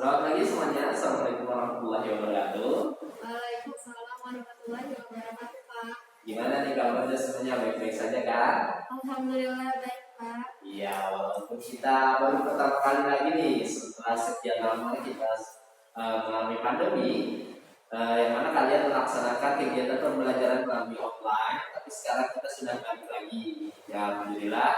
Selamat pagi semuanya. Assalamualaikum warahmatullahi wabarakatuh. Waalaikumsalam warahmatullahi wabarakatuh, Pak. Gimana nih kabarnya semuanya? Baik-baik saja kan? Alhamdulillah baik, Pak. Iya, walaupun kita baru pertama kali lagi nih setelah sekian lama kita mengalami pandemi, yang mana kalian melaksanakan kegiatan pembelajaran melalui online, tapi sekarang kita sudah balik lagi. Ya, alhamdulillah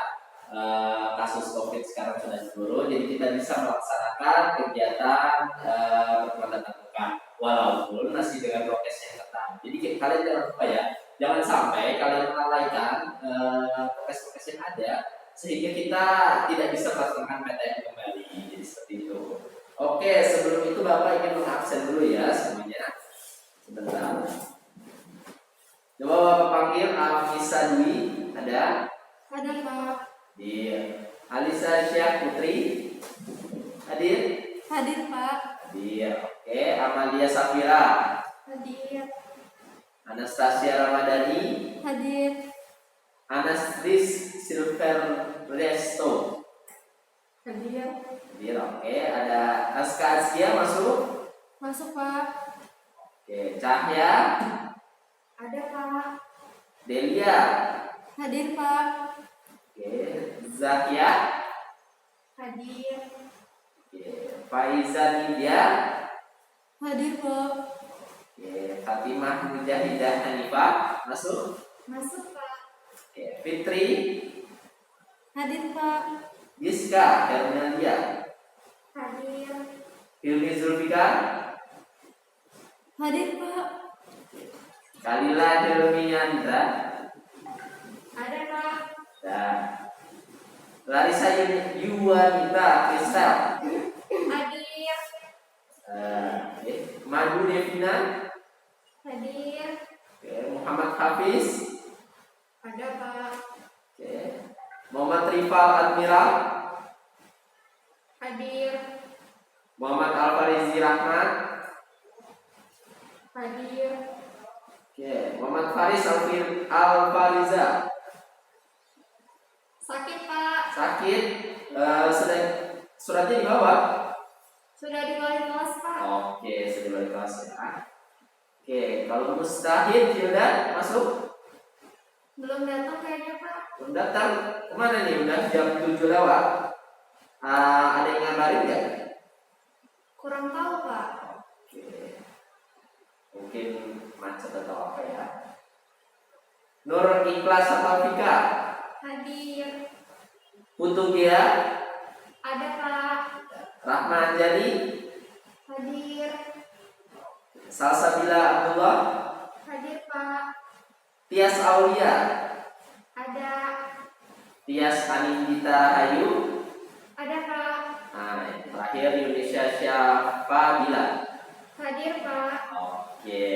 kasus COVID sekarang sudah turun, jadi kita bisa melaksanakan kegiatan pertemuan tatap muka, walaupun masih dengan prokes yang ketat. Jadi kalian jangan lupa ya, jangan sampai kalian melalaikan prokes-prokes yang ada sehingga kita tidak bisa melaksanakan PTM kembali. Jadi seperti itu. Oke, sebelum itu Bapak ingin mengabsen dulu ya semuanya. Sebentar. Coba Bapak panggil Alisa Dwi, ada? Ada, Pak. Iya. Alisa Syah Putri, hadir? Hadir, Pak. Hadir. Oke, Amalia Safira, Hadir. Anastasia Ramadhani, Hadir. Anastris Silver Resto. Hadir. Hadir. Oke, ada Aska Askia masuk. Masuk, Pak. Oke, Cahya, Ada, Pak. Delia. Hadir, Pak. Oke, Zahya. Hadir. Oke, Faiza Nidya. Hadir, Pak. Oke, Fatimah Mujahidah Hanifah masuk. Masuk, Pak. Oke, Fitri, Hadir, Pak. Giska Hernadia, Hadir. Hilmi Zulfikar, Hadir, Pak. Kalila Hilmi Yandra, Ada, Pak. dan Larissa Yuwanita Kristal, Hadir. Madu Devina, Hadir. Muhammad Hafiz, Ada, Pak. Muhammad Rifal Admiral, Hadir. Muhammad Alfarizi Rahmat, Hadir. Muhammad Faris Alfariza. Sakit, Pak. Sakit, suratnya di bawah. Sudah di balik kelas, Pak. Oke, sudah balik kelas ya. Oke, kalau Mustahid Hilda masuk. Belum datang kayaknya, Pak. Belum datang. Kemana nih? Udah jam 7 lewat. Ada yang ngabarin nggak? Kurang tahu, Pak. Oke. Mungkin macet atau apa ya. Nur Ikhlas Sapalvika, Hadir. Putu Gia, Ada, Pak. Rahman Jani, Hadir. Salsabila Abdullah, Hadir, Pak. Tias Aulia, Ada. Tias Anindita Ayu. Ada, Pak. Nah, yang terakhir Indonesia Syafabila. Hadir, Pak. Oke,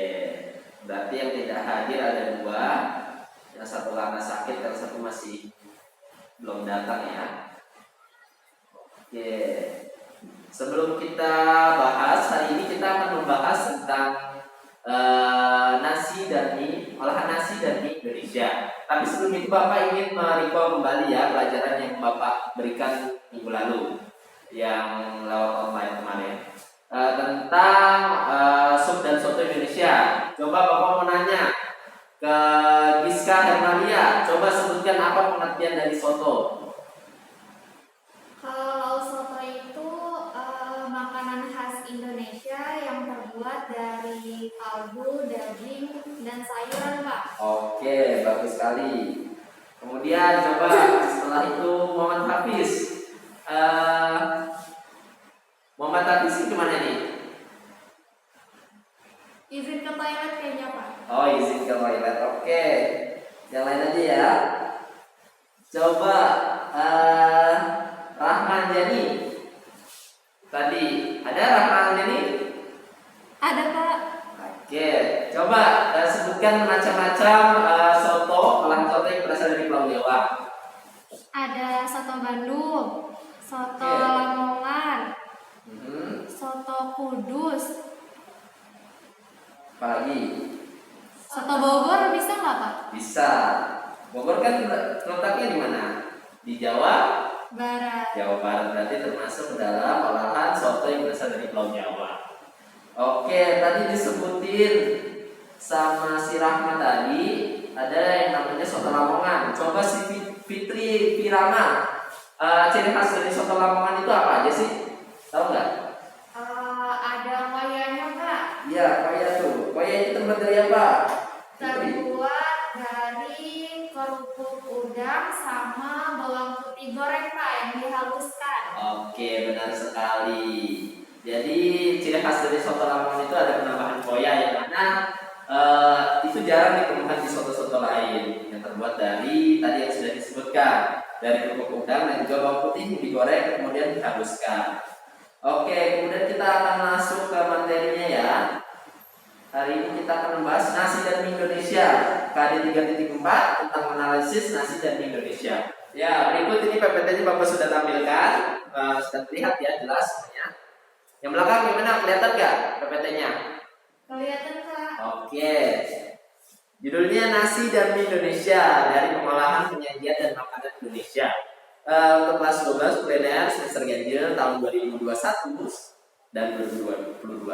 berarti yang tidak hadir ada dua. Yang satu karena sakit, yang satu masih belum datang ya. Oke, sebelum kita bahas, hari ini kita akan membahas tentang nasi dan mie, olahan nasi dan mie Indonesia. Tapi sebelum itu Bapak ingin merecall kembali ya pelajaran yang Bapak berikan minggu lalu yang lewat online kemarin tentang sup dan soto Indonesia. Coba Bapak mau nanya ke Giska Hermania, coba sebutkan apa pengertian dari soto. Kalau soto itu makanan khas Indonesia yang terbuat dari kaldu, daging, dan sayuran, Pak. Oke, bagus sekali. Kemudian coba setelah itu Muhammad Hafiz. Muhammad Hafiz ini kemana nih? Izin ke toilet kayaknya, Pak. Oh, izin ke toilet. Oke, yang lain aja ya. Coba Rahman Jani. Tadi ada Rahman Jani? Ada, Pak. Oke, coba sebutkan macam-macam soto, olahan soto yang berasal dari Pulau Jawa. Ada soto Bandung, soto Oke. Lamongan, soto Kudus, Apalagi? soto Bogor bisa nggak, Pak? Bisa. Bogor kan letaknya di mana? Di Jawa Barat. Jawa Barat berarti termasuk dalam olahan soto yang berasal dari Pulau Jawa. Oke, tadi disebutin sama si Rahma tadi ada yang namanya soto Lamongan. Coba si Fitri Pirana, ciri khas dari soto Lamongan itu apa aja sih? Tahu nggak? Ada koyanya Kak. Iya, koya tuh. Koya itu terbuat dari apa? Fitri? Terbuat dari kerupuk udang sama bawang putih goreng Kak yang dihaluskan. Oke, benar sekali. Jadi ciri khas dari soto Lamongan itu ada penambahan koya yang mana itu jarang ditemukan di soto-soto lain yang terbuat dari tadi yang sudah disebutkan dari kerupuk udang dan juga bawang putih yang digoreng kemudian dihaluskan. Oke, kemudian kita akan masuk ke materinya ya. Hari ini kita akan membahas nasi dan mie Indonesia KD 3.4 tentang analisis nasi dan mie Indonesia. Ya, berikut ini PPT-nya Bapak sudah tampilkan, sudah terlihat ya jelas semuanya. Yang belakang gimana? Kelihatan nggak PPT-nya? Kelihatan Kak. Oke. Judulnya nasi dan mie Indonesia dari pengolahan penyajian dan makanan Indonesia. Untuk kelas 12 kuliner semester ganjil tahun 2021 dan 2022.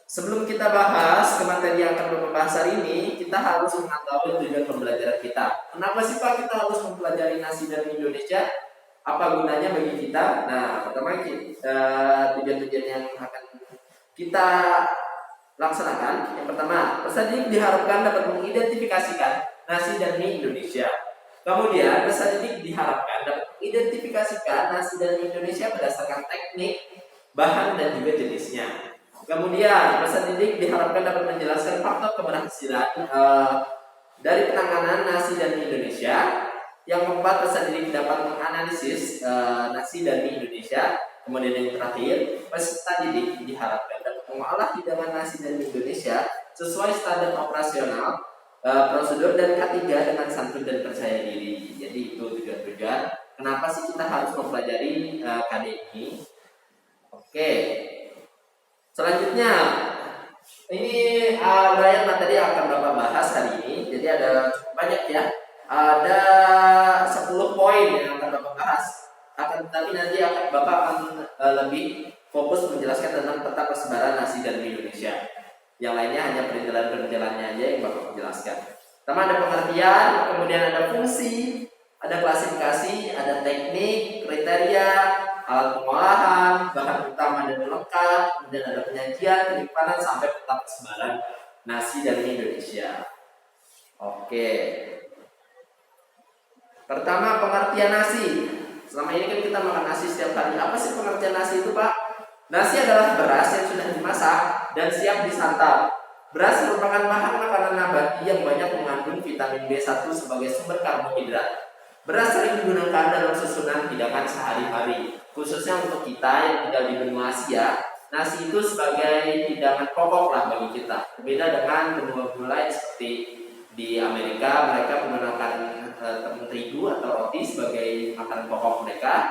Sebelum kita bahas ke materi yang akan membahas hari ini, kita harus mengetahui tujuan pembelajaran kita. Kenapa sih Pak kita harus mempelajari nasi dan mie Indonesia? Apa gunanya bagi kita? Nah, pertama tujuan-tujuan yang akan kita laksanakan. Yang pertama, peserta didik diharapkan dapat mengidentifikasikan nasi dan mie Indonesia. Kemudian, peserta didik diharapkan dapat mengidentifikasikan nasi dan mie Indonesia berdasarkan teknik, bahan, dan juga jenisnya. Kemudian, peserta didik diharapkan dapat menjelaskan faktor keberhasilan dari penanganan nasi dan mie Indonesia. Yang keempat, peserta didik dapat menganalisis nasi dan mie Indonesia. Kemudian yang terakhir, peserta didik diharapkan dapat mengolah hidangan nasi dan mie Indonesia sesuai standar operasional, prosedur, dan ketiga dengan santun dan percaya diri. Jadi itu tujuan-tujuan kenapa sih kita harus mempelajari KD ini. Oke, selanjutnya ini uraian materi yang akan Bapak bahas hari ini. Jadi ada cukup banyak ya, ada 10 poin yang akan Bapak bahas. Tapi nanti Bapak akan lebih fokus menjelaskan tentang peta persebaran nasi dan mie Indonesia. Yang lainnya hanya perintilan-perintilannya aja yang Bapak jelaskan. Pertama ada pengertian, kemudian ada fungsi, ada klasifikasi, ada teknik, kriteria, alat pengolahan, bahan utama dan lengkap, kemudian ada penyajian, penyimpanan, sampai peta persebaran nasi dan mie Indonesia. Oke. Pertama, pengertian nasi. Selama ini kan kita makan nasi setiap hari. Apa sih pengertian nasi itu, Pak? Nasi adalah beras yang sudah dimasak dan siap disantap. Beras merupakan bahan makanan nabati yang banyak mengandung vitamin B1 sebagai sumber karbohidrat. Beras sering digunakan dalam susunan hidangan sehari-hari, khususnya untuk kita yang tinggal di benua Asia. Nasi itu sebagai hidangan pokok lah bagi kita. Berbeda dengan benua-benua lain seperti di Amerika, mereka menggunakan tepung terigu atau roti sebagai makanan pokok mereka.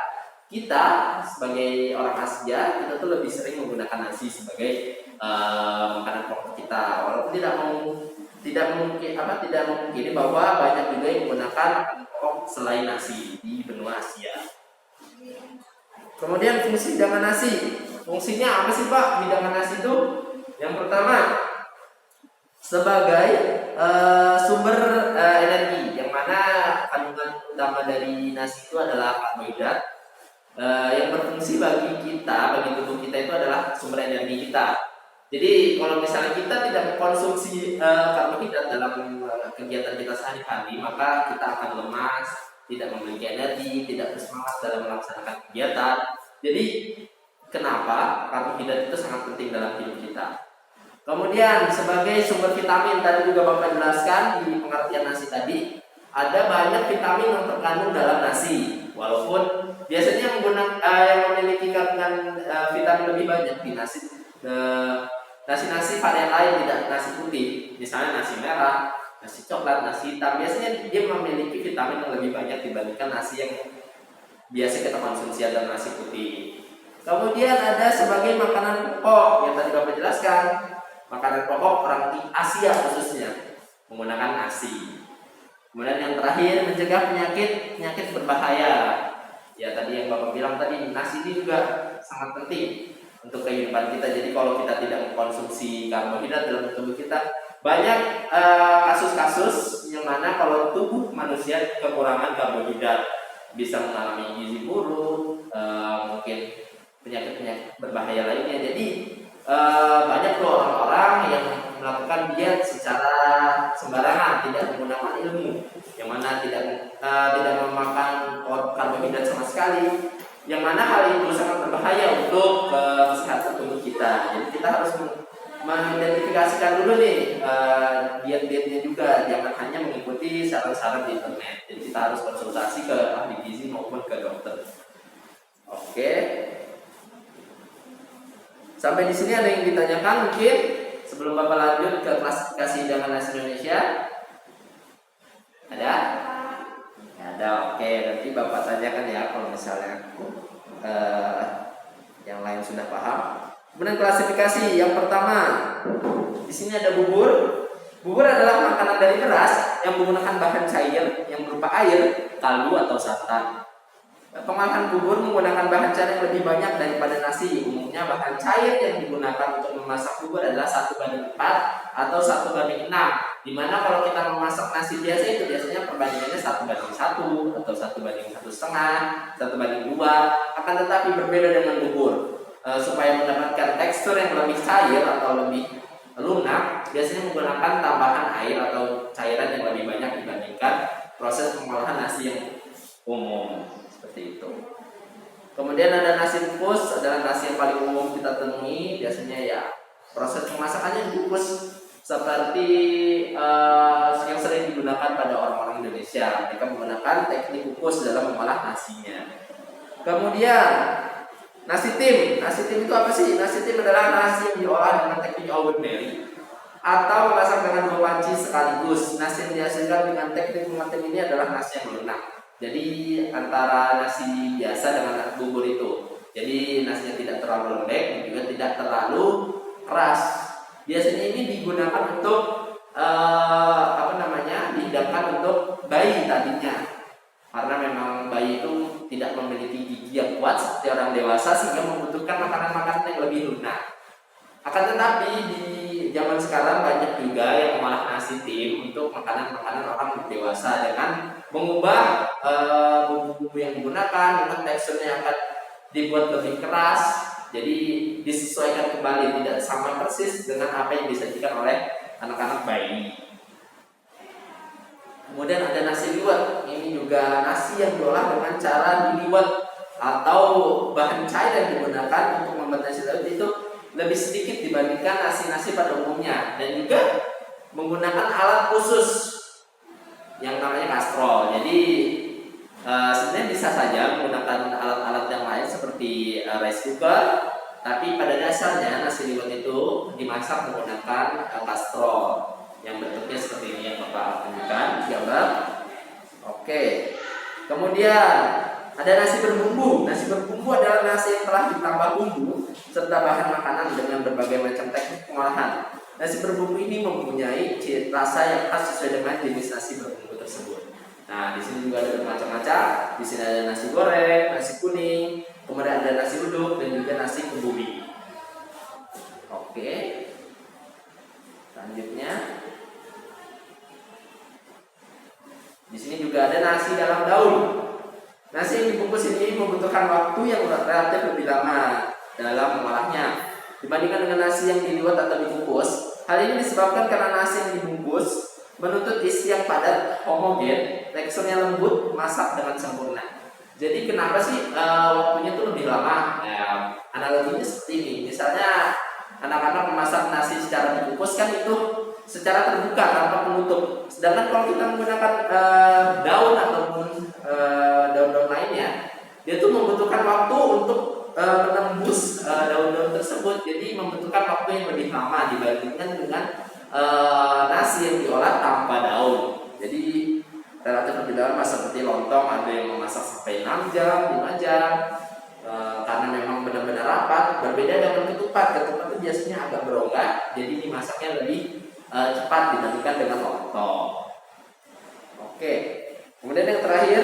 Kita sebagai orang Asia, kita tuh lebih sering menggunakan nasi sebagai makanan pokok kita. Walaupun tidak mungkin bahwa banyak juga yang menggunakan makanan pokok selain nasi di benua Asia. Kemudian fungsi hidangan nasi. Fungsinya apa sih Pak hidangan nasi itu? Yang pertama, sebagai sumber energi, yang mana kandungan utama dari nasi itu adalah karbohidrat yang berfungsi bagi tubuh kita itu adalah sumber energi kita. Jadi kalau misalnya kita tidak mengkonsumsi karbohidrat dalam kegiatan kita sehari-hari, maka kita akan lemas, tidak memiliki energi, tidak bersemangat dalam melaksanakan kegiatan. Jadi kenapa karbohidrat itu sangat penting dalam hidup kita. Kemudian sebagai sumber vitamin, tadi juga Bapak jelaskan di pengertian nasi tadi, ada banyak vitamin yang terkandung dalam nasi. Walaupun biasanya yang memiliki kandungan vitamin lebih banyak di nasi, nasi varian lain, tidak nasi putih. Misalnya nasi merah, nasi coklat, nasi hitam, biasanya dia memiliki vitamin yang lebih banyak dibandingkan nasi yang biasa kita konsumsi adalah nasi putih. Kemudian ada sebagai makanan pokok yang tadi Bapak jelaskan. Makanan pokok orang Asia khususnya menggunakan nasi. Kemudian yang terakhir, mencegah penyakit berbahaya. Ya tadi yang Bapak bilang tadi, nasi ini juga sangat penting untuk kehidupan kita. Jadi kalau kita tidak mengkonsumsi karbohidrat dalam tubuh kita, banyak kasus-kasus yang mana kalau tubuh manusia kekurangan karbohidrat bisa mengalami gizi buruk, mungkin penyakit-penyakit berbahaya lainnya. Jadi banyak tuh orang-orang yang melakukan diet secara sembarangan, tidak menggunakan ilmu, yang mana tidak memakan karbohidrat sama sekali, yang mana hal itu sangat berbahaya untuk kesehatan tubuh kita. Jadi kita harus mengidentifikasikan dulu nih diet-dietnya juga, jangan hanya mengikuti saran-saran di internet. Jadi kita harus konsultasi ke ahli gizi maupun ke dokter. Oke. Sampai di sini ada yang ditanyakan mungkin sebelum Bapak lanjut ke klasifikasi hidangan nasi Indonesia? Ada? Ada. Oke, nanti Bapak tanyakan ya kalau misalnya yang lain sudah paham. Kemudian klasifikasi yang pertama, di sini ada bubur. Bubur adalah makanan dari beras yang menggunakan bahan cair yang berupa air, kaldu atau santan. Pengolahan bubur menggunakan bahan cair yang lebih banyak daripada nasi. Umumnya bahan cair yang digunakan untuk memasak bubur adalah 1:4 atau 1:6. Dimana kalau kita memasak nasi biasa itu biasanya perbandingannya 1:1 atau 1:1,5, 1:2. Akan tetapi berbeda dengan bubur. Supaya mendapatkan tekstur yang lebih cair atau lebih lunak, biasanya menggunakan tambahan air atau cairan yang lebih banyak dibandingkan proses pengolahan nasi yang umum. Seperti itu. Kemudian ada nasi kukus, adalah nasi yang paling umum kita temui. Biasanya ya proses pemasakannya dikukus seperti yang sering digunakan pada orang-orang Indonesia. Mereka menggunakan teknik kukus dalam mengolah nasinya. Kemudian nasi tim. Nasi tim itu apa sih? Nasi tim adalah nasi yang diolah dengan teknik ordinary atau memasak dengan 2 panci sekaligus. Nasi yang dihasilkan dengan teknik mengetim ini adalah nasi yang lunak. Jadi antara nasi biasa dengan bubur itu. Jadi nasinya tidak terlalu lembek dan juga tidak terlalu keras. Biasanya ini digunakan untuk dihidangkan untuk bayi tadinya. Karena memang bayi itu tidak memiliki gigi yang kuat seperti orang dewasa sehingga membutuhkan makanan-makanan yang lebih lunak. Akan tetapi di zaman sekarang banyak juga yang mengolah nasi tim untuk makanan-makanan orang dewasa dengan mengubah bumbu-bumbu yang digunakan, dengan teksturnya akan dibuat lebih keras, jadi disesuaikan kembali, tidak sama persis dengan apa yang disajikan oleh anak-anak bayi. Kemudian ada nasi liwet. Ini juga nasi yang diolah dengan cara diliwet atau bahan cair yang digunakan untuk membuat nasi liwet itu lebih sedikit dibandingkan nasi-nasi pada umumnya, dan juga menggunakan alat khusus yang namanya kastrol. Jadi sebenarnya bisa saja menggunakan alat-alat yang lain seperti rice cooker, tapi pada dasarnya nasi liwet itu dimasak menggunakan kastrol yang bentuknya seperti ini yang Bapak tunjukkan gambar. Oke. Kemudian ada nasi berbumbu. Nasi berbumbu adalah nasi yang telah ditambah bumbu serta bahan makanan dengan berbagai macam teknik pengolahan. Nasi berbumbu ini mempunyai rasa yang khas sesuai dengan jenis nasi berbumbu tersebut. Nah, di sini juga ada bermacam-macam. Di sini ada nasi goreng, nasi kuning, kemudian ada nasi uduk dan juga nasi kebubi. Oke. Selanjutnya, di sini juga ada nasi dalam daun. Nasi yang dibungkus ini membutuhkan waktu yang relatif lebih lama dalam mengolahnya dibandingkan dengan nasi yang diliwet atau dikukus. Hal ini disebabkan karena nasi yang dibungkus menuntut isi yang padat, homogen, teksturnya lembut, masak dengan sempurna. Jadi kenapa sih waktunya itu lebih lama? Analoginya seperti ini. Misalnya anak-anak memasak nasi secara dikukus kan itu secara terbuka tanpa penutup. Sedangkan kalau kita menggunakan daun ataupun daun-daun lainnya, dia tuh membutuhkan waktu untuk menembus daun-daun tersebut. Jadi membutuhkan waktu yang lebih lama dibandingkan dengan nasi yang diolah tanpa daun. Jadi relatif lebih lama, seperti lontong ada yang memasak sampai 6 jam, 5 jam karena memang benar-benar rapat. Berbeda dengan ketupat. Ketupat itu biasanya agak berongga, jadi dimasaknya lebih cepat dibandingkan dengan lontong. Oke. Kemudian yang terakhir,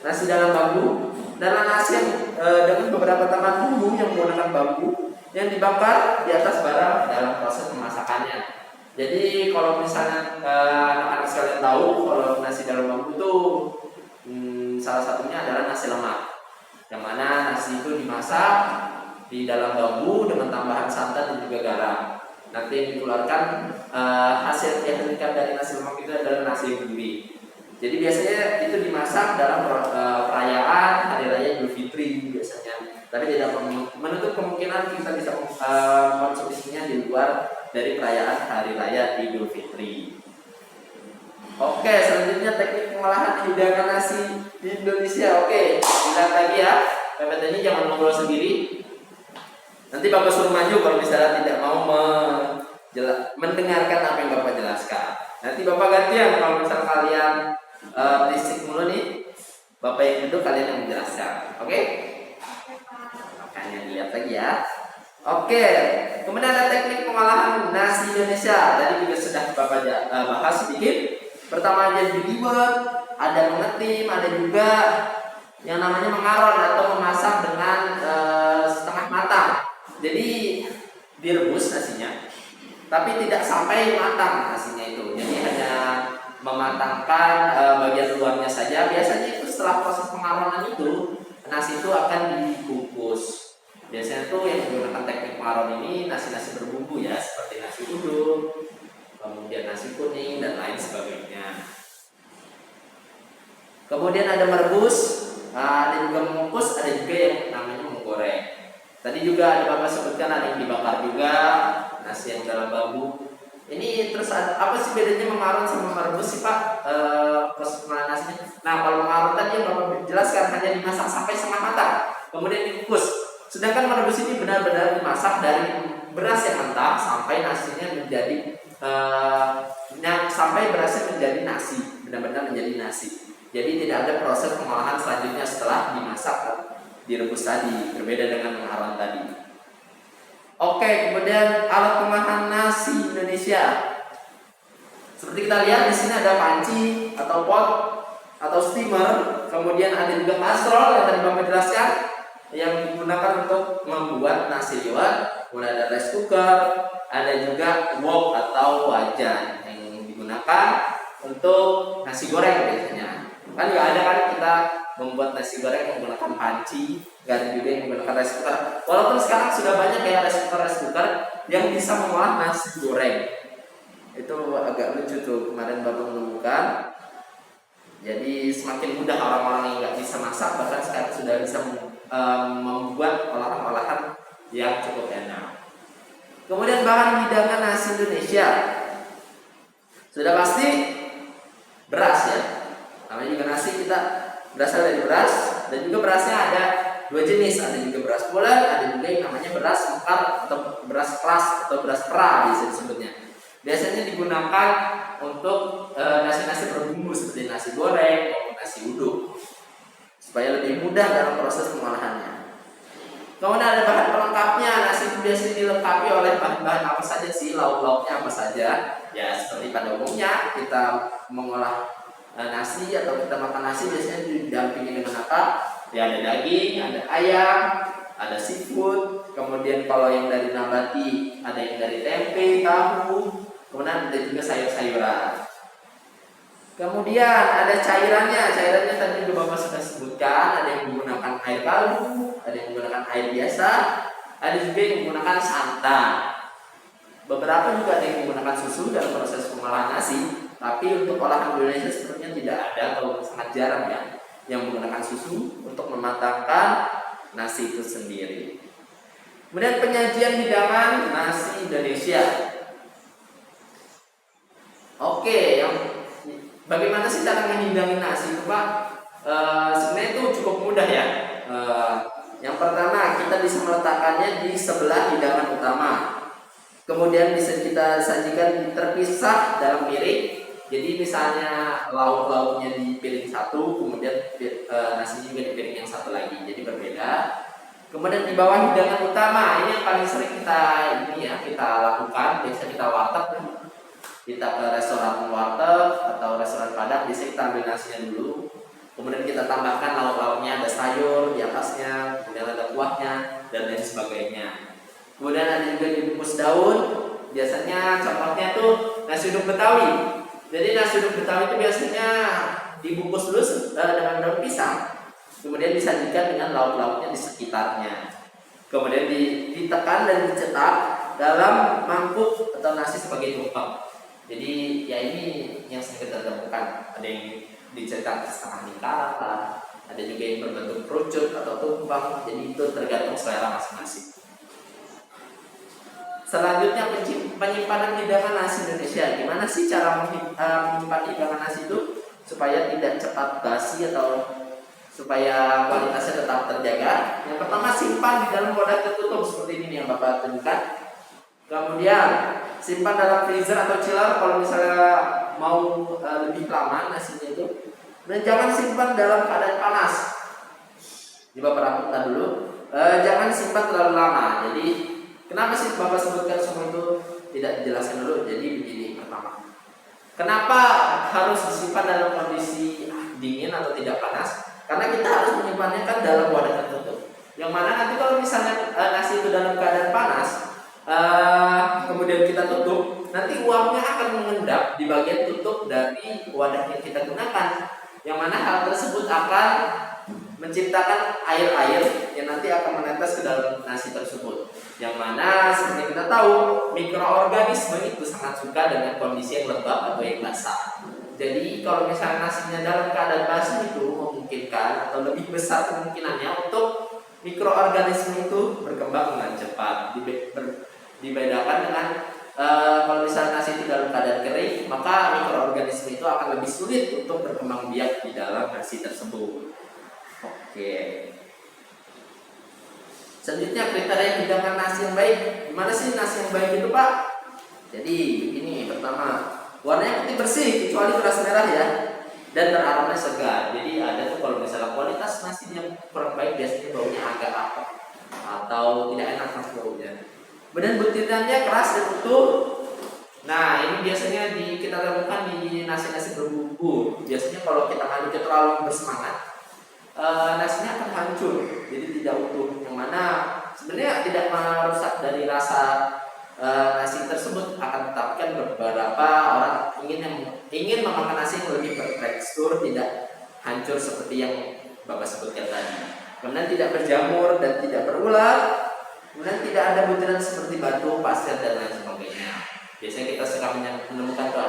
nasi dalam bambu. adalah nasi yang dengan beberapa tambahan bumbu yang menggunakan bambu yang dibakar di atas bara dalam proses pemasakannya. Jadi kalau misalnya anak-anak sekalian tahu kalau nasi dalam bambu itu salah satunya adalah nasi lemak, yang mana nasi itu dimasak di dalam bambu dengan tambahan santan dan juga garam. Nanti yang dikeluarkan hasil yang terikat dari nasi lemak itu adalah nasi yang gurih. Jadi biasanya itu dimasak dalam perayaan hari raya Idul Fitri biasanya. Tapi tidak menutup kemungkinan kita bisa mengkonsumsinya di luar dari perayaan hari raya Idul Fitri. Oke, selanjutnya teknik pengolahan hidangan nasi di Indonesia. Oke, lihat lagi ya. PPT ini jangan ngobrol sendiri. Nanti Bapak suruh maju kalau misalnya tidak mau mendengarkan apa yang Bapak jelaskan. Nanti Bapak gantian kalau misalnya kalian berisik mulu nih, Bapak yang duduk, kalian yang menjelaskan. Oke? Makanya dilihat lagi ya. Oke, kemudian ada teknik pengolahan nasi Indonesia. Tadi juga sudah Bapak bahas sedikit. Pertama ada diliwet, ada mengetim, ada juga yang namanya mengaron atau memasak dengan setengah matang. Jadi direbus nasinya, tapi tidak sampai matang nasinya itu. Jadi hanya mematangkan bagian luarnya saja. Biasanya itu setelah proses pengaronan itu, nasi itu akan dibungkus. Biasanya tuh yang menggunakan teknik pengaron ini nasi-nasi berbumbu ya, seperti nasi uduk, kemudian nasi kuning dan lain sebagainya. Kemudian ada merebus, ada juga mengukus, ada juga yang namanya menggoreng. Tadi juga ada Bapak sebutkan ada yang dibakar juga, nasi yang dalam bambu. Ini terus apa sih bedanya mengaron sama merebus sih Pak? Proses pengolahan nasinya. Nah kalau mengaron tadi yang Bapak jelaskan hanya dimasak sampai setengah matang, kemudian dikukus. Sedangkan merebus ini benar-benar dimasak dari beras yang mentah sampai nasinya menjadi sampai berasnya menjadi nasi, benar-benar menjadi nasi. Jadi tidak ada proses pengolahan selanjutnya setelah dimasak direbus tadi, berbeda dengan mengaron tadi. Oke, kemudian alat pengolahan nasi Indonesia. Seperti kita lihat di sini ada panci atau pot atau steamer, kemudian ada juga kastrol yang tadi Bapak jelaskan yang digunakan untuk membuat nasi liwet. Kemudian ada rice cooker, ada juga wok atau wajan yang digunakan untuk nasi goreng biasanya. Kan nggak ada kan kita membuat nasi goreng menggunakan panci, nggak ada juga yang menggunakan rice cooker. Walaupun sekarang sudah banyak kayak rice cooker yang bisa mengolah nasi goreng. Itu agak lucu tuh, kemarin Bapak menemukan. Jadi semakin mudah orang-orang yang nggak bisa masak bahkan sekarang sudah bisa membuat olahan-olahan yang cukup enak. Kemudian bahan hidangan nasi Indonesia sudah pasti beras ya. Namanya juga nasi kita berasal dari beras, dan juga berasnya ada dua jenis, ada juga beras bulat, ada juga yang namanya beras mekar atau beras keras atau beras pra bisa disebutnya. Biasanya digunakan untuk nasi-nasi berbumbu seperti nasi goreng maupun nasi uduk supaya lebih mudah dalam proses pengolahannya. Kemudian ada bahan pelengkapnya. Nasi itu biasanya dilengkapi oleh bahan-bahan apa saja sih, lauk-lauknya apa saja. Ya seperti pada umumnya kita mengolah nasi atau kita makan nasi biasanya didampingi dengan apa? Ya ada daging, ada ayam, ada seafood. Kemudian kalau yang dari nabati ada yang dari tempe, tahu. Kemudian ada juga sayur-sayuran. Kemudian ada cairannya tadi juga Bapak sudah sebutkan, ada yang menggunakan air kaldu, ada yang menggunakan air biasa, ada juga yang menggunakan santan. Beberapa juga ada yang menggunakan susu dalam proses pengolahan nasi, tapi untuk olahan Indonesia sepertinya tidak ada atau sangat jarang ya yang menggunakan susu untuk mematangkan nasi itu sendiri. Kemudian penyajian hidangan nasi Indonesia. Oke, bagaimana sih cara menghidangi nasi itu Pak? Sebenarnya itu cukup mudah ya. Yang pertama kita bisa meletakkannya di sebelah hidangan utama. Kemudian bisa kita sajikan terpisah dalam piring. Jadi misalnya lauk-lauknya di piring satu, kemudian nasinya juga di piring yang satu lagi. Jadi berbeda. Kemudian di bawah hidangan utama, ini yang paling sering kita lakukan. Biasa kita warteg. Kita ke restoran warteg atau restoran Padang, bisa kita ambil nasinya dulu, kemudian kita tambahkan lauk-lauknya, ada sayur, di kuahnya dan lain sebagainya. Kemudian ada juga dibungkus daun. Biasanya contohnya tuh nasi uduk Betawi. Jadi nasi uduk Betawi itu biasanya dibungkus dulu dengan daun pisang, kemudian disajikan dengan lauk-lauknya di sekitarnya. Kemudian ditekan dan dicetak dalam mangkuk atau nasi sebagai tumpeng. Jadi ya ini yang sering kita temukan. Ada yang dicetak setengah lingkaran lah, ada juga yang berbentuk kerucut atau tumpeng. Jadi itu tergantung selera masing-masing. Selanjutnya penyimpanan hidangan nasi Indonesia. Gimana sih cara menyimpan hidangan nasi itu supaya tidak cepat basi atau supaya kualitasnya tetap terjaga? Yang pertama, simpan di dalam wadah tertutup seperti ini yang Bapak tunjukkan. Kemudian simpan dalam freezer atau chiller kalau misalnya mau lebih lama nasinya itu. Dan jangan simpan dalam keadaan panas. Coba perhatikan dulu. Jangan simpan terlalu lama. Jadi kenapa sih Bapak sebutkan semua itu tidak dijelaskan dulu? Jadi begini, pertama, kenapa harus disimpan dalam kondisi dingin atau tidak panas? Karena kita harus menyimpannya kan dalam wadah tertutup. Yang mana nanti kalau misalnya nasi itu dalam keadaan panas, kemudian kita tutup, nanti uapnya akan mengendap di bagian tutup dari wadah yang kita gunakan. Yang mana hal tersebut akan menciptakan air-air yang nanti akan menetes ke dalam nasi tersebut. Yang mana seperti kita tahu, mikroorganisme itu sangat suka dengan kondisi yang lembab atau yang basah. Jadi kalau misalnya nasinya dalam keadaan basah itu memungkinkan atau lebih besar kemungkinannya untuk mikroorganisme itu berkembang dengan cepat. Dibedakan dengan kalau misalnya nasi itu dalam keadaan kering, maka mikroorganisme itu akan lebih sulit untuk berkembang biak di dalam nasi tersebut. Oke. Selanjutnya kriteria hidangan nasi yang baik. Gimana sih nasi yang baik itu, Pak? Jadi ini pertama, warnanya putih bersih kecuali beras merah ya, dan beraroma segar. Jadi ada tuh kalau misalnya kualitas nasi yang kurang baik biasanya baunya agak apek atau tidak enak baunya. Kemudian butirannya keras dan utuh. Nah ini biasanya kita temukan di nasi-nasi berbumbu. Biasanya kalau kita ngaduknya terlalu bersemangat, nasinya akan hancur, jadi tidak utuh. Yang mana sebenarnya tidak merusak dari rasa nasi tersebut, akan tetapi kan beberapa orang ingin memakan nasi yang lebih bertekstur, tidak hancur seperti yang Bapak sebutkan tadi. Kemudian tidak berjamur dan tidak berulat. Kemudian tidak ada butiran seperti batu, pasir dan lain sebagainya. Biasanya kita suka menemukan tuh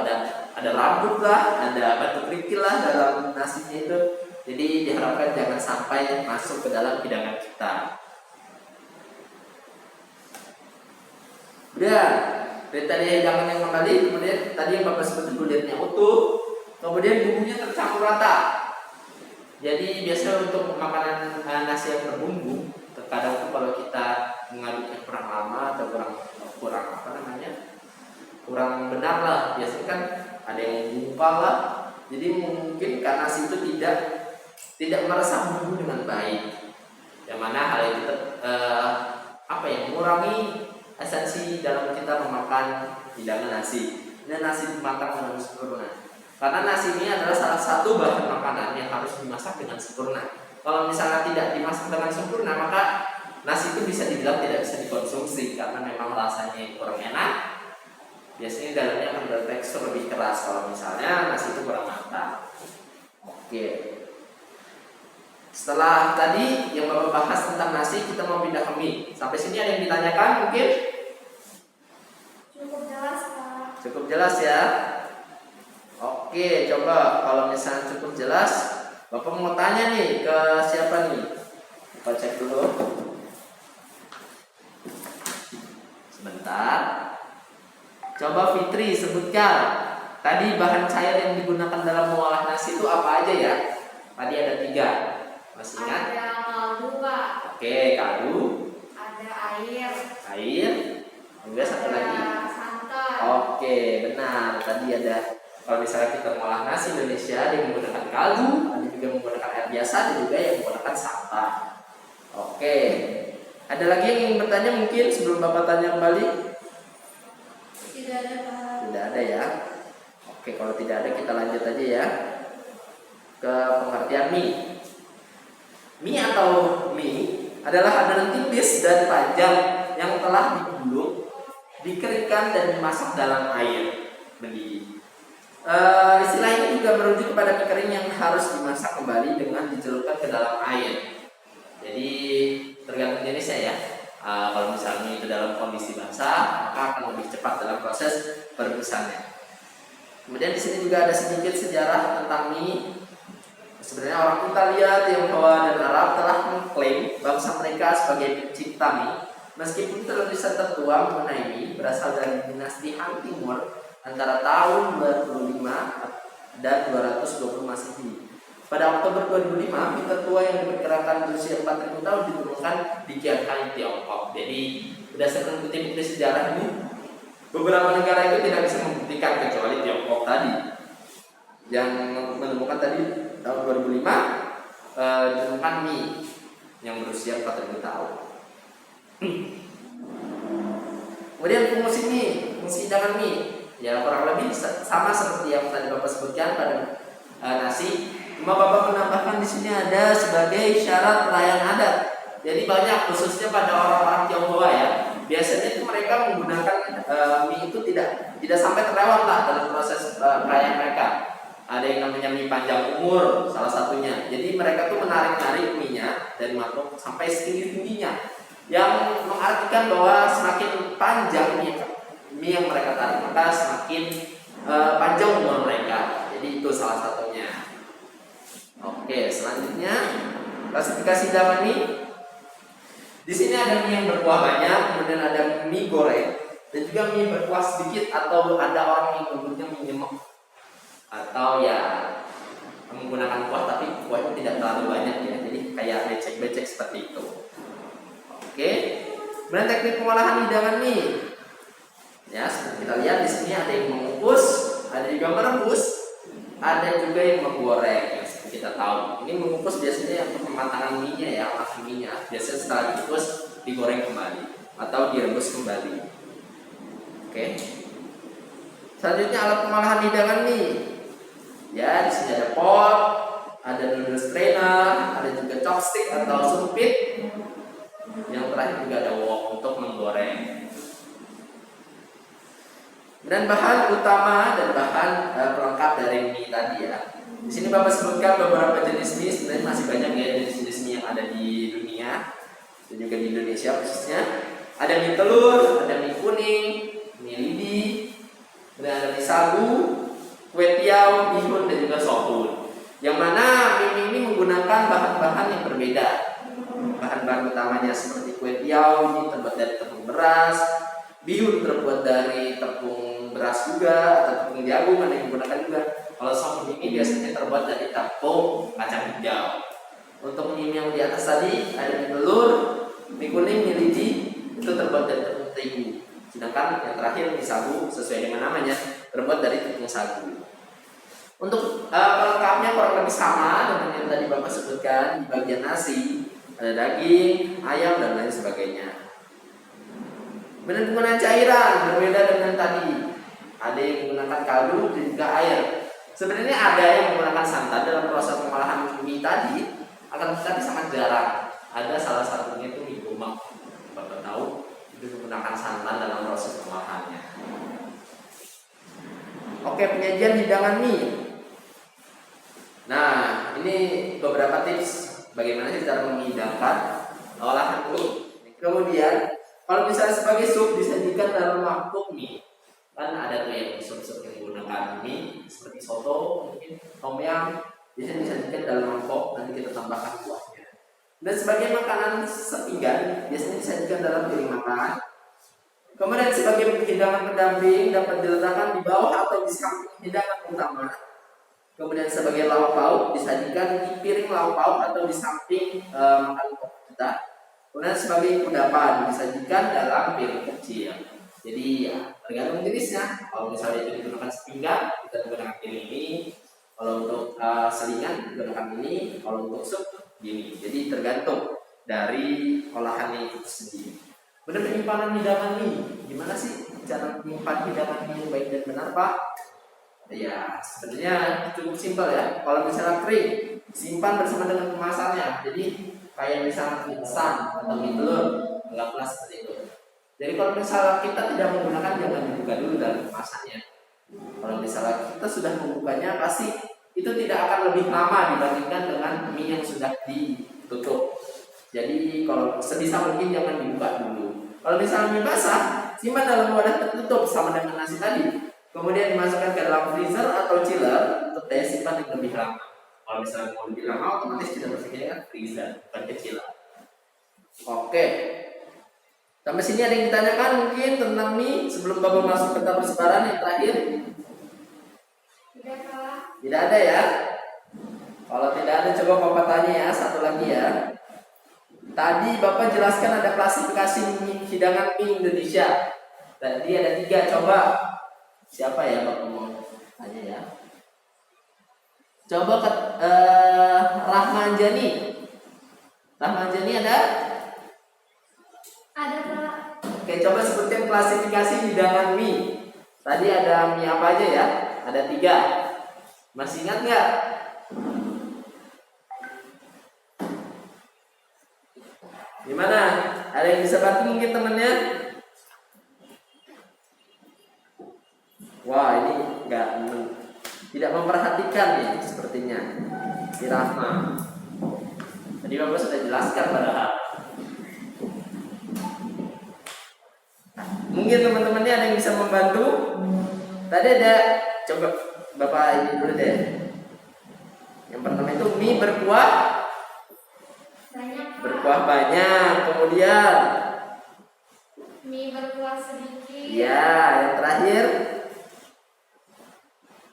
ada rambut lah, ada batu kerikil lah dalam nasinya itu. Jadi diharapkan jangan sampai masuk ke dalam hidangan kita. Udah, kriteria hidangan yang kembali. Kemudian tadi yang Bapak sebut kulitnya utuh. Kemudian bumbunya tercampur rata. Jadi biasanya untuk makanan nasi yang berbumbu, terkadang tuh kalau kita mengaduknya kurang lama atau kurang benar lah. Biasanya kan ada yang gumpal lah. Jadi mungkin karena nasi itu tidak meresap bumbu dengan baik, yang mana hal itu mengurangi esensi dalam kita memakan hidangan nasi. Dan nasi dimakan dengan sempurna, karena nasi ini adalah salah satu bahan makanan yang harus dimasak dengan sempurna. Kalau misalnya tidak dimasak dengan sempurna, maka nasi itu bisa dibilang tidak bisa dikonsumsi karena memang rasanya kurang enak. Biasanya dalamnya akan bertekstur lebih keras kalau misalnya nasi itu kurang matang. Oke. Setelah tadi yang Bapak bahas tentang nasi, kita mau pindah ke mie. Sampai sini ada yang ditanyakan mungkin? Cukup jelas, Pak. Cukup jelas ya. Oke, coba kalau misalnya cukup jelas, Bapak mau tanya nih ke siapa nih? Kita cek dulu. Sebentar. Coba Fitri sebutkan. Tadi bahan cair yang digunakan dalam mengolah nasi itu apa aja ya? Tadi ada 3. Masih ingat? Ada kaldu, Pak. Oke, kaldu. Ada air. Air. Kemudian satu lagi. Ada santan. Oke, benar. Tadi ada, kalau misalnya kita mengolah nasi Indonesia, ada yang menggunakan kaldu, ada juga menggunakan air biasa, ada juga yang menggunakan santan. Oke. Ada lagi yang ingin bertanya mungkin sebelum Bapak tanya kembali? Tidak ada, Pak. Tidak ada ya. Oke, kalau tidak ada kita lanjut aja ya ke pengertian mie. Mie atau mie adalah adonan tipis dan panjang yang telah digulung, dikeringkan dan dimasak dalam air mendidih. Istilah ini juga merujuk kepada mie kering yang harus dimasak kembali dengan dicelupkan ke dalam air. Jadi tergantung jenisnya ya. Kalau misalnya itu dalam kondisi basah, maka akan lebih cepat dalam proses perebusannya. Kemudian di sini juga ada sedikit sejarah tentang mie. Sebenarnya orang Italia, Tionghoa, dan Arab telah mengklaim bangsa mereka sebagai pencipta mie. Meskipun tulisan tertua mengenai mie berasal dari dinasti Han Timur antara tahun 25 dan 220 Masehi. Pada Oktober 2005, mie tertua yang diperkirakan berusia 4.000 tahun ditemukan di Qinghai, Tiongkok. Jadi berdasarkan bukti-bukti sejarah ini, beberapa negara itu tidak bisa membuktikan kecuali Tiongkok tadi yang menemukan tadi tahun 2005 ditemukan mie yang berusia 4.000 tahun. Kemudian fungsi hidangan mie ya kurang lebih sama seperti yang tadi Bapak sebutkan pada nasi. Cuma Bapak menambahkan di sini ada sebagai syarat perayaan adat. Jadi banyak khususnya pada orang-orang Tionghoa ya. Biasanya itu mereka menggunakan mie itu tidak sampai terlewat lah dalam proses perayaan mereka. Ada yang namanya mie panjang umur salah satunya. Jadi mereka tuh menarik-narik mie-nya dari mangkuk sampai setinggi-tingginya, yang mengartikan bahwa semakin panjang mie yang mereka tarik maka semakin panjang umur mereka. Jadi itu salah satunya. Oke, selanjutnya klasifikasi hidangan mie. Di sini ada mie yang berkuah banyak, kemudian ada mie goreng, dan juga mie berkuah sedikit atau ada orang yang menyebutnya mie nyemek, atau ya menggunakan kuah tapi kuahnya tidak terlalu banyak ya, jadi kayak becek-becek seperti itu. Oke, kemudian teknik pengolahan hidangan mie. Ya, seperti kita lihat di sini ada yang mengukus, ada juga merebus, ada juga yang menggoreng. Kita tahu ini mengukus biasanya untuk pematangan mie-nya ya, olah mie-nya biasanya setelah dikukus digoreng kembali atau direbus kembali. Oke. Selanjutnya alat pengolahan hidangan mie. Ya, di sini ada pot, ada noodle strainer, ada juga chopstick atau sumpit. Yang terakhir juga ada wok untuk menggoreng. Dan bahan utama dan bahan pelengkap dari mie tadi ya. Di sini Bapak sebutkan beberapa jenis mie, sebenarnya masih banyak ya jenis-jenis mie yang ada di dunia dan juga di Indonesia khususnya. Ada mie telur, ada mie kuning, mie lidi, kemudian ada mie sagu, kue tiaw, bihun dan juga sohun. Yang mana mie ini menggunakan bahan-bahan yang berbeda. Bahan-bahan utamanya seperti kue tiaw ini terbuat dari tepung beras, bihun terbuat dari tepung beras juga atau tepung jagung ada yang menggunakan juga. Kalau sohun ini biasanya terbuat dari tepung kacang hijau. Untuk mie yang di atas tadi ada mie telur, mie kuning, mie lidi itu terbuat dari tepung terigu. Sedangkan yang terakhir mie sagu sesuai dengan namanya terbuat dari tepung sagu. Untuk pelengkapnya kurang lebih sama dengan yang tadi Bapak sebutkan. Di bagian nasi ada daging, ayam dan lain sebagainya. Kemudian penggunaan cairan berbeda dengan tadi. Ada yang menggunakan kaldu dan juga air. Sebenarnya ada yang menggunakan santan dalam proses pengolahan mie tadi, akan tetapi sangat jarang. Ada salah satunya itu mie gomak. Bapak tahu itu menggunakan santan dalam proses pengolahannya. Oke, penyajian hidangan mie. Nah, ini beberapa tips bagaimana cara menghidangkan olahan mie. Kemudian kalau misalnya sebagai sup disajikan dalam mangkuk mie. Kan ada tuh yang sup-sup yang menggunakan mie seperti soto, mungkin tom yum, biasanya disajikan dalam mangkok, nanti kita tambahkan kuahnya. Dan sebagai makanan sepinggan biasanya disajikan dalam piring makan. Kemudian sebagai hidangan pendamping dapat diletakkan di bawah atau di samping hidangan utama. Kemudian sebagai lauk pauk disajikan di piring lauk pauk atau di samping makan pokok kita. Kemudian sebagai kudapan disajikan dalam piring kecil. Jadi ya tergantung jenisnya. Kalau misalnya itu digunakan sepinggan, kita menggunakan piring ini. Kalau untuk selingan digunakan ini. Kalau untuk sup gini. Jadi tergantung dari olahannya itu sendiri. Benar penyimpanan hidangan mie. Gimana sih cara menyimpan hidangan mie yang baik dan benar, Pak? Ya sebenarnya cukup simpel ya. Kalau misalnya kering, simpan bersama dengan kemasannya. Jadi kayak misalnya mie instan atau mie telur, anggaplah seperti itu. Jadi kalau misalnya kita tidak menggunakan, jangan dibuka dulu dalam kemasannya. Kalau misalnya kita sudah membukanya, pasti itu tidak akan lebih lama dibandingkan dengan mie yang sudah ditutup. Jadi kalau sebisa mungkin jangan dibuka dulu. Kalau misalnya mie basah, simpan dalam wadah tertutup sama dengan nasi tadi. Kemudian dimasukkan ke dalam freezer atau chiller untuk daya simpan yang lebih lama. Kalau misalnya mau lebih lama, otomatis kita berpikirnya kan freezer, bukan ke chiller. Oke. Sampai sini ada yang ditanyakan mungkin tentang mie sebelum Bapak masuk ke tahap persebaran yang terakhir? Tidak, Pak. Tidak ada ya? Kalau tidak ada, coba Bapak tanya ya, satu lagi ya. Tadi Bapak jelaskan ada klasifikasi hidangan mie Indonesia. Tadi ada 3, coba siapa ya Bapak mau tanya ya? Coba ke Rahman Jani. Rahman Jani ada? Ada, Pak. Oke, coba sebutkan klasifikasi hidangan mie. Tadi ada mie apa aja ya? Ada 3. Masih ingat nggak? Gimana? Ada yang bisa bantu mungkin temennya? Wah, ini tidak memperhatikan nih sepertinya si Rahma. Tadi Bapak sudah jelaskan padahal. Mungkin teman-temannya ada yang bisa membantu. Tadi ada, coba Bapak ini dulu deh. Yang pertama itu mie berkuah Banyak, Pak. berkuah banyak. Kemudian Mie berkuah sedikit. ya, yang terakhir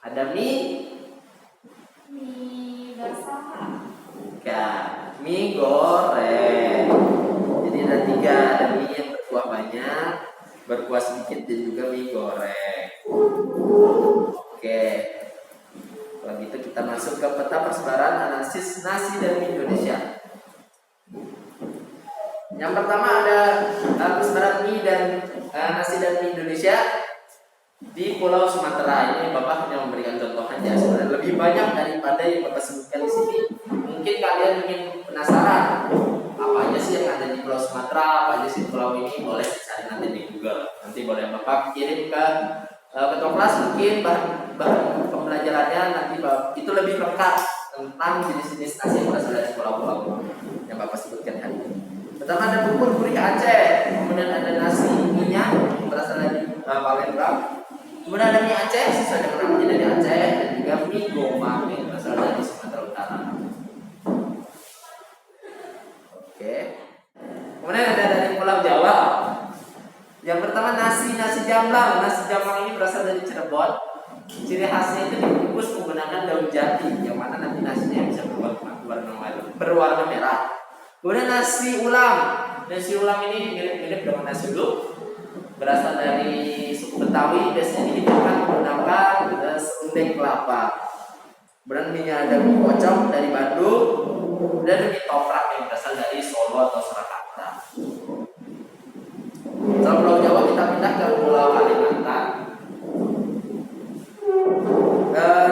ada mie basah, Pak. mie goreng. Jadi ada 3, ada mie yang berkuah banyak, berkuah sedikit, dan juga mie goreng. Oke. Kalau gitu kita masuk ke peta persebaran analisis nasi dan mie Indonesia. Yang pertama ada persebaran mie dan nasi dan mie Indonesia di Pulau Sumatera. Ini Bapak hanya memberikan contoh aja, sebenarnya lebih banyak daripada yang Bapak sebutkan di sini. Mungkin kalian ingin penasaran apa aja sih yang ada di Pulau Sumatera, apa aja sih pulau ini, boleh cari nanti di Google. Nanti boleh Bapak kirim ke ketua kelas, mungkin bahan pembelajarannya nanti itu lebih lengkap tentang jenis-jenis nasi yang berasal dari pulau-pulau yang Bapak sebutkan hari ini. Pertama ada bubur gurih Aceh, kemudian ada nasi minyak yang berasal dari Palembang, kemudian ada mie Aceh sesuai dengan namanya dari Aceh, dan juga mie gomang yang berasal dari Sumatera Utara. Oke. Kemudian ada dari Pulau Jawa. Yang pertama nasi jamblang. Nasi jamblang ini berasal dari Cirebon. Ciri khasnya itu dibungkus menggunakan daun jati, yang mana nanti nasinya bisa berwarna merah. Kemudian nasi ulam. Nasi ulam ini mirip-mirip dengan nasi uduk. Berasal dari suku Betawi, biasanya dihidupkan menggunakan serundeng kelapa. Kemudian mie ada mie pocong dari Bandung, dan mie toprak yang berasal dari Solo atau Surakarta. Setelah Pulau Jawa kita pindah ke Pulau Kalimantan.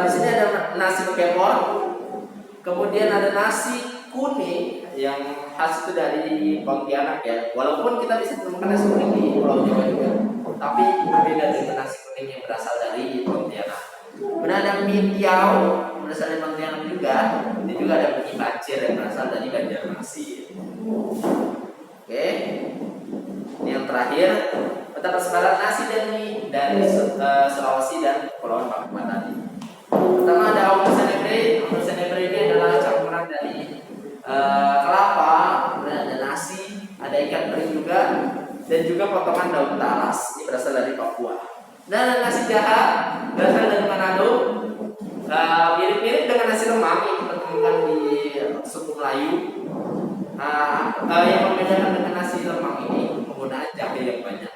Di sini ada nasi bekepor, kemudian ada nasi kuning yang khas itu dari Pontianak ya. Walaupun kita bisa menemukan nasi kuning di Pulau Jawa juga, tapi berbeda dengan nasi kuning yang berasal dari Pontianak. Kemudian ada mie tiao berasal dari Pontianak juga. Ini juga ada mie bacir yang berasal dari Banjarmasin. Oke. Ini yang terakhir, peta persebaran nasi dan mie dari Sulawesi dan Kepulauan Papua tadi. Pertama ada Aum Senebre. Aum Senebre ini adalah campuran dari kelapa, kemudian ada nasi, ada ikan teri juga, dan juga potongan daun talas. Ini berasal dari Papua. Dan ada nasi jaha berasal dari Manado. Mirip-mirip dengan nasi lemang yang kita temukan di suku Melayu. Yang membedakan dengan nasi lemang ini penggunaan jahe yang banyak.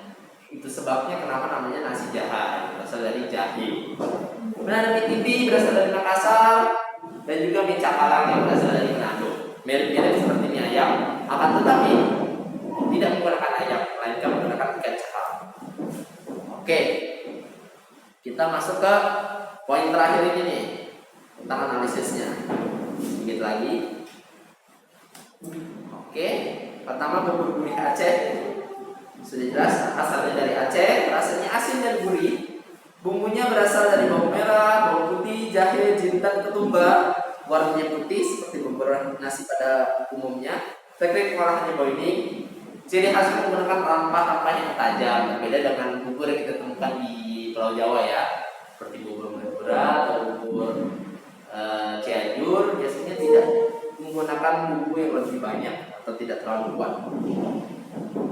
Itu sebabnya kenapa namanya nasi jaha, berasal dari jahe. Kemudian ada mie tibi berasal dari Makassar, dan juga mie cakalang yang berasal dari Manado. Mirip-mirip seperti mie ayam, akan tetapi tidak menggunakan ayam, melainkan menggunakan ikan cakalang. Oke, kita masuk ke poin terakhir ini nih, tentang analisisnya. Sedikit lagi. Oke, pertama bubur gurih Aceh. Sudah jelas asalnya dari Aceh, rasanya asin dan gurih. Bumbunya berasal dari bawang merah, bawang putih, jahe, jintan, ketumbar. Warnanya putih seperti bubur nasi pada umumnya. Teknik pengolahannya boiling. Ciri khasnya menggunakan rempah-rempah yang tajam, berbeda dengan bubur yang kita temukan di Pulau Jawa ya, seperti bubur Madura atau bubur Cianjur. Biasanya tidak menggunakan bumbu yang lebih banyak atau tidak terlalu kuat.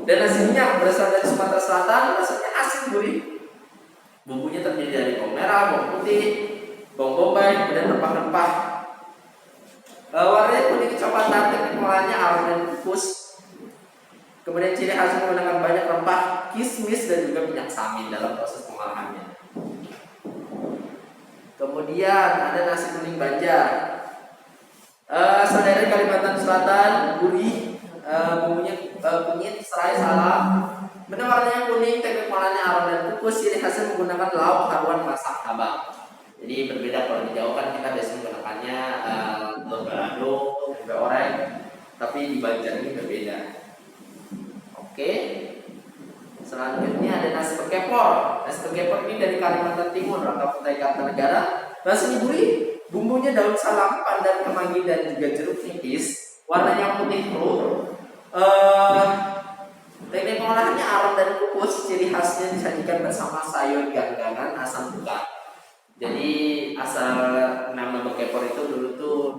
Dan nasinya berasal dari Sumatera Selatan, rasanya asin gurih. Bumbunya terdiri dari bawang merah, bawang putih, bawang bombay, kemudian rempah-rempah. Warnanya kuning kecoklatan, teknik pengolahannya aroma dan kukus. Kemudian ciri khas menggunakan banyak rempah, kismis dan juga minyak samin dalam proses pengolahannya. Kemudian ada nasi kuning Banjar. Asal dari Kalimantan Selatan, gurih, bumbunya kunyit, serai, salam. Benda warnanya kuning, teknik pengolahannya aroma dan kukus. Ciri khasnya menggunakan lauk haruan masak abang. Jadi berbeda kalau di Jawa kan kita biasanya menggunakannya telur balado, tempe orek, tapi di Banjar ini berbeda. Oke. Selanjutnya ada nasi bekepor. Nasi bekepor ini dari Kalimantan Timur atau Kutai Kartanegara. Rasanya gurih, bumbunya daun salam, pandan, kemangi dan juga jeruk nipis. Warnanya putih telur. Teknik pengolahannya arang dan kukus. Ciri khasnya disajikan bersama sayur ganggangan asam buka. Jadi asal nama bekepor itu dulu tuh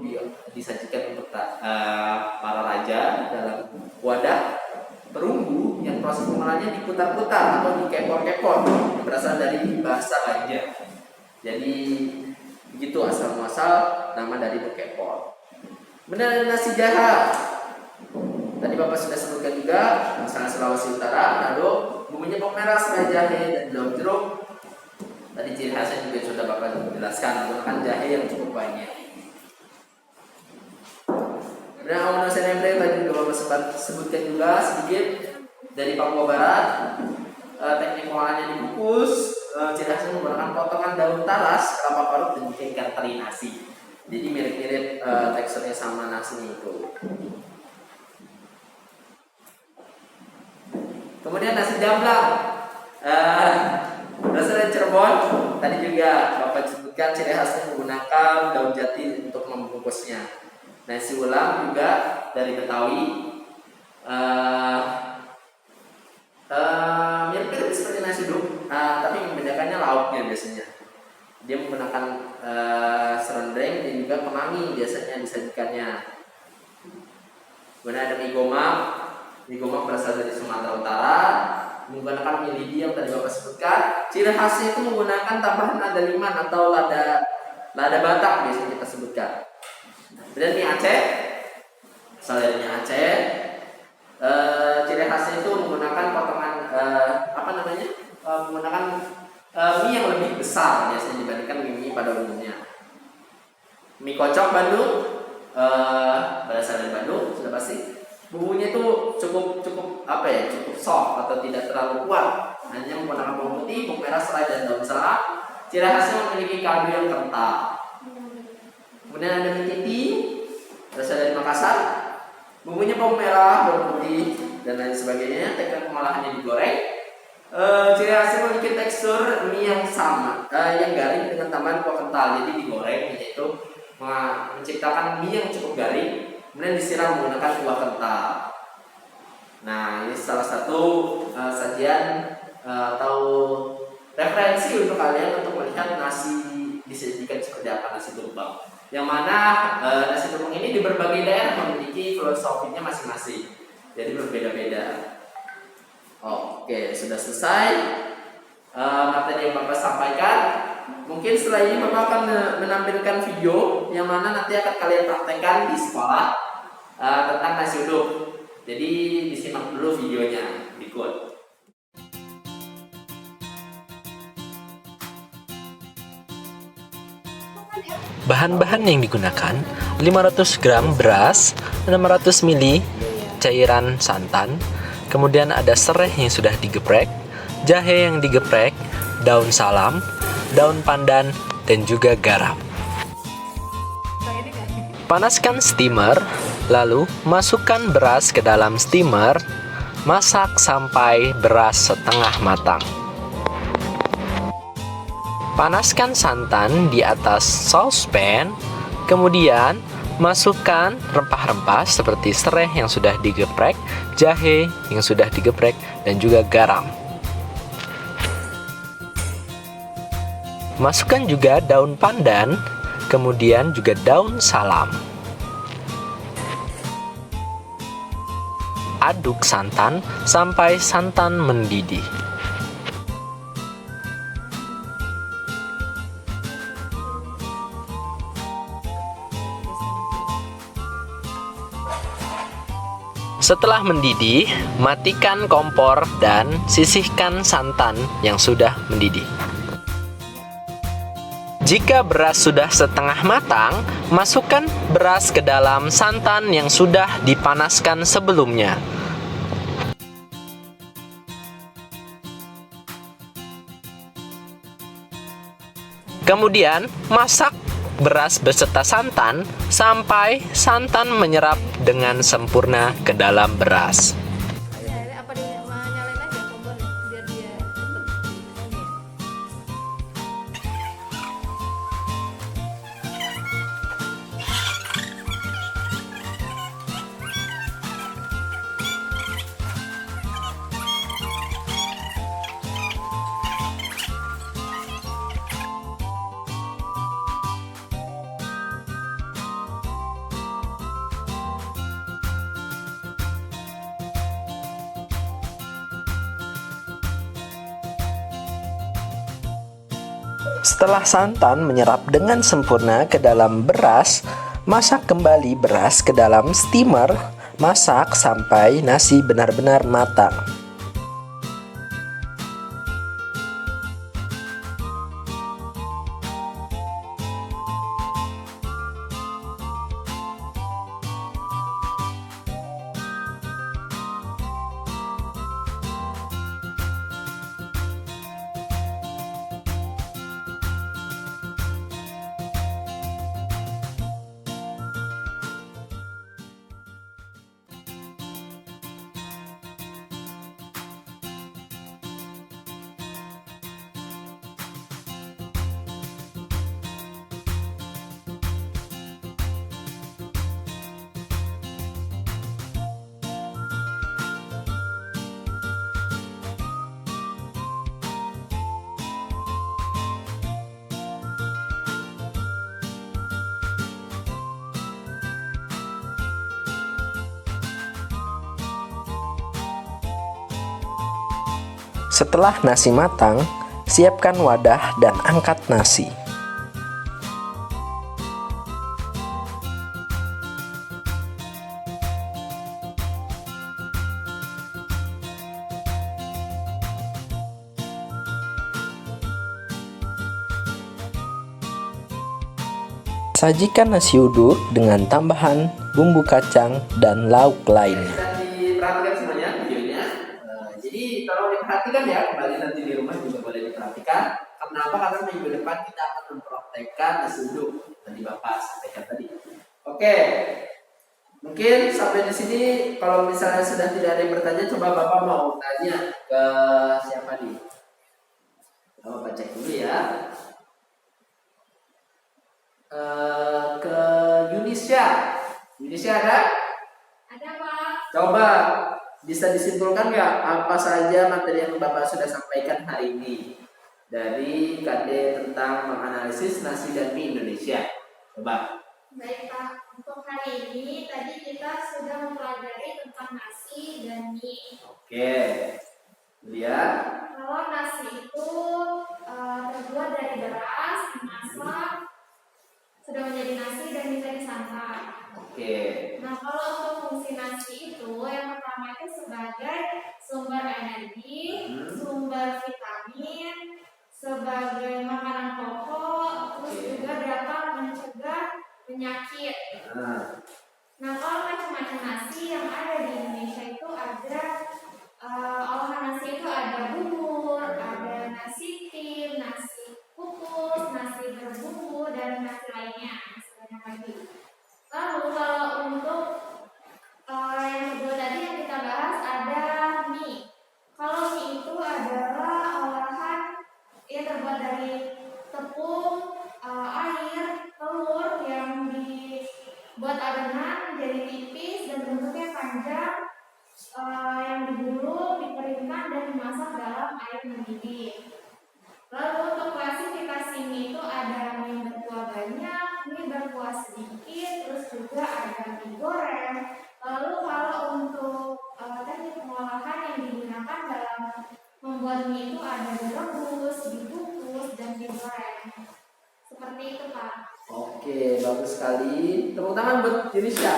disajikan untuk para raja dalam wadah perunggu yang proses pengolahannya diputar-putar atau dikepor-kepor, berasal dari bahasa Banjar. Jadi begitu asal muasal nama dari bekepor. Benar nasi jaha. Tadi Bapak sudah sebutkan juga, misalnya Sulawesi Utara, Manado, bumbunya bawang merah, serai, jahe dan daun jeruk. Tadi ciri khasnya juga sudah Bapak jelaskan, menggunakan jahe yang cukup banyak. Kemudian Awan Senembre tadi juga Bapak sempat sebutkan juga sedikit dari Papua Barat. Teknik pengolahannya dikukus, ciri khasnya menggunakan potongan daun talas, kelapa parut dan juga ikan teri nasi. Jadi mirip-mirip teksturnya sama nasi itu. Kemudian nasi jamblang. Berasal dari Cirebon. Tadi juga Bapak sebutkan ciri khasnya menggunakan daun jati untuk membungkusnya. Nasi ulam juga dari Betawi. Mirip-mirip seperti nasi uduk, tapi membedakannya lauknya biasanya. Dia menggunakan serundeng dan juga kemangi biasanya disajikannya. Kemudian ada mie gomak. Mie gomak berasal dari Sumatera Utara, menggunakan mie lidi yang tadi Bapak sebutkan. Ciri khasnya itu menggunakan tambahan lada liman atau lada Batak biasanya kita sebutkan. Dan mie Aceh, asal dari mie Aceh. Ciri khasnya itu menggunakan potongan menggunakan mie yang lebih besar biasanya dibandingkan mie pada umumnya. Mie kocok Bandung, berasal dari Bandung sudah pasti. Bumbunya itu cukup soft atau tidak terlalu kuat, hanya menggunakan bawang putih, bawang merah, serai dan daun serai. Ciri khasnya memiliki kaldu yang kental. Kemudian ada mie titi, berasal dari Makassar. Bumbunya bawang merah, bawang putih dan lain sebagainya. Teknik pengolahannya digoreng. Ciri khasnya memiliki tekstur mie yang sama, yang garing dengan tambahan kuah kental. Jadi digoreng, yaitu menciptakan mie yang cukup garing. Kemudian disiram menggunakan kuah kental. Nah, ini salah satu sajian atau referensi untuk kalian untuk melihat nasi disajikan seperti apa nasi tumpeng. Yang mana nasi tumpeng ini di berbagai daerah memiliki filosofinya masing-masing. Jadi berbeda-beda. Oke, sudah selesai materi yang Bapak sampaikan. Mungkin setelah ini Bapak akan menampilkan video yang mana nanti akan kalian praktekkan di sekolah tentang nasi uduk. Jadi disimak dulu videonya berikut. Bahan-bahan yang digunakan 500 gram beras, 600 ml cairan santan, kemudian ada serai yang sudah digeprek, jahe yang digeprek, daun salam, daun pandan, dan juga garam. Panaskan steamer, lalu masukkan beras ke dalam steamer. Masak sampai beras setengah matang. Panaskan santan di atas saucepan, kemudian masukkan rempah-rempah seperti serai yang sudah digeprek, jahe yang sudah digeprek, dan juga garam. Masukkan juga daun pandan, kemudian juga daun salam. Aduk santan sampai santan mendidih. Setelah mendidih, matikan kompor dan sisihkan santan yang sudah mendidih. Jika beras sudah setengah matang, masukkan beras ke dalam santan yang sudah dipanaskan sebelumnya. Kemudian, masak beras beserta santan sampai santan menyerap dengan sempurna ke dalam beras. Apa nyalain aja kompornya biar dia cepet. Setelah santan menyerap dengan sempurna ke dalam beras, masak kembali beras ke dalam steamer. Masak sampai nasi benar-benar matang. Setelah nasi matang, siapkan wadah dan angkat nasi. Sajikan nasi uduk dengan tambahan bumbu kacang dan lauk lainnya. Bisa diperhatikan semuanya videonya. Jadi tolong diperhatikan ya, kembali nanti di rumah juga boleh diperhatikan. Kenapa? Karena minggu depan kita akan mempraktekkan nasi uduk yang tadi Bapak sampaikan tadi. Oke, mungkin sampai di sini. Kalau misalnya sudah tidak ada yang bertanya, coba Bapak mau tanya ke siapa nih? Bapak cek dulu ya. Ke Yunisha. Yunisha ada? Ada Pak. Coba bisa disimpulkan nggak apa saja materi yang Bapak sudah sampaikan hari ini dari KD tentang menganalisis nasi dan mie Indonesia? Coba. Baik Pak, untuk hari ini tadi kita sudah mempelajari tentang nasi dan mie. Oke. Kemudian Kalau nasi itu terbuat dari beras, dimasak, sudah menjadi nasi dan bisa disantap. oke. Nah, kalau untuk fungsi nasi itu, yang pertama itu sebagai sumber energi, sumber vitamin, sebagai makanan pokok, terus juga dapat mencegah penyakit. Nah, kalau macam-macam nasi yang ada di Indonesia itu ada olahan nasi itu ada bubur, ada nasi tim, nasi kukus, nasi berbumbu, dan nasi lainnya, masih banyak lagi. Lalu dimasak dalam air mendidih. Lalu untuk klasifikasi mie itu ada mie berkuah banyak, mie berkuah sedikit, terus juga ada mie goreng. Lalu kalau untuk teknik pengolahan yang digunakan dalam membuat mie itu ada direbus, dikukus, dan digoreng. Seperti itu, Pak. Oke, bagus sekali. Tepuk tangan buat Yunisha.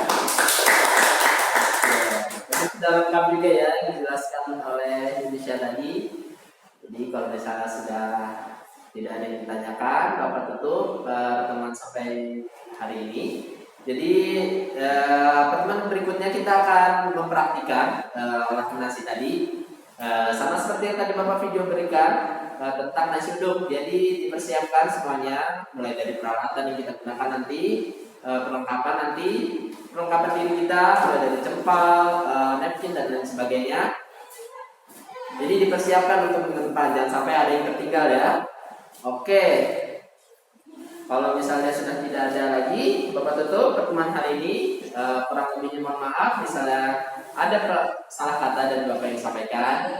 Ini sudah lengkap juga ya yang dijelaskan oleh Yunisha tadi. Jadi kalau misalnya sudah tidak ada yang ditanyakan, Bapak tutup pertemuan sampai hari ini. Jadi pertemuan berikutnya kita akan mempraktikkan olahan nasi tadi. Sama seperti yang tadi Bapak video berikan tentang nasi uduk. Jadi dipersiapkan semuanya, mulai dari peralatan yang kita gunakan nanti, perlengkapan diri kita, mulai dari cempal, napkin dan lain sebagainya. Jadi dipersiapkan untuk minggu depan, jangan sampai ada yang tertinggal ya. Oke. Kalau misalnya sudah tidak ada lagi, Bapak tutup pertemuan hari ini. Kurang lebihnya mohon maaf, misalnya ada salah kata dan Bapak yang sampaikan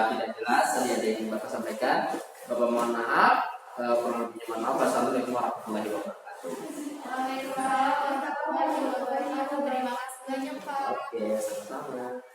tidak jelas, tadi ada yang Bapak sampaikan, Bapak mohon maaf. Kurang lebihnya mohon maaf. Wassalamualaikum warahmatullahi wabarakatuh. Waalaikumsalam warahmatullahi wabarakatuh. Terima kasih banyak, Pak. Oke, sama-sama.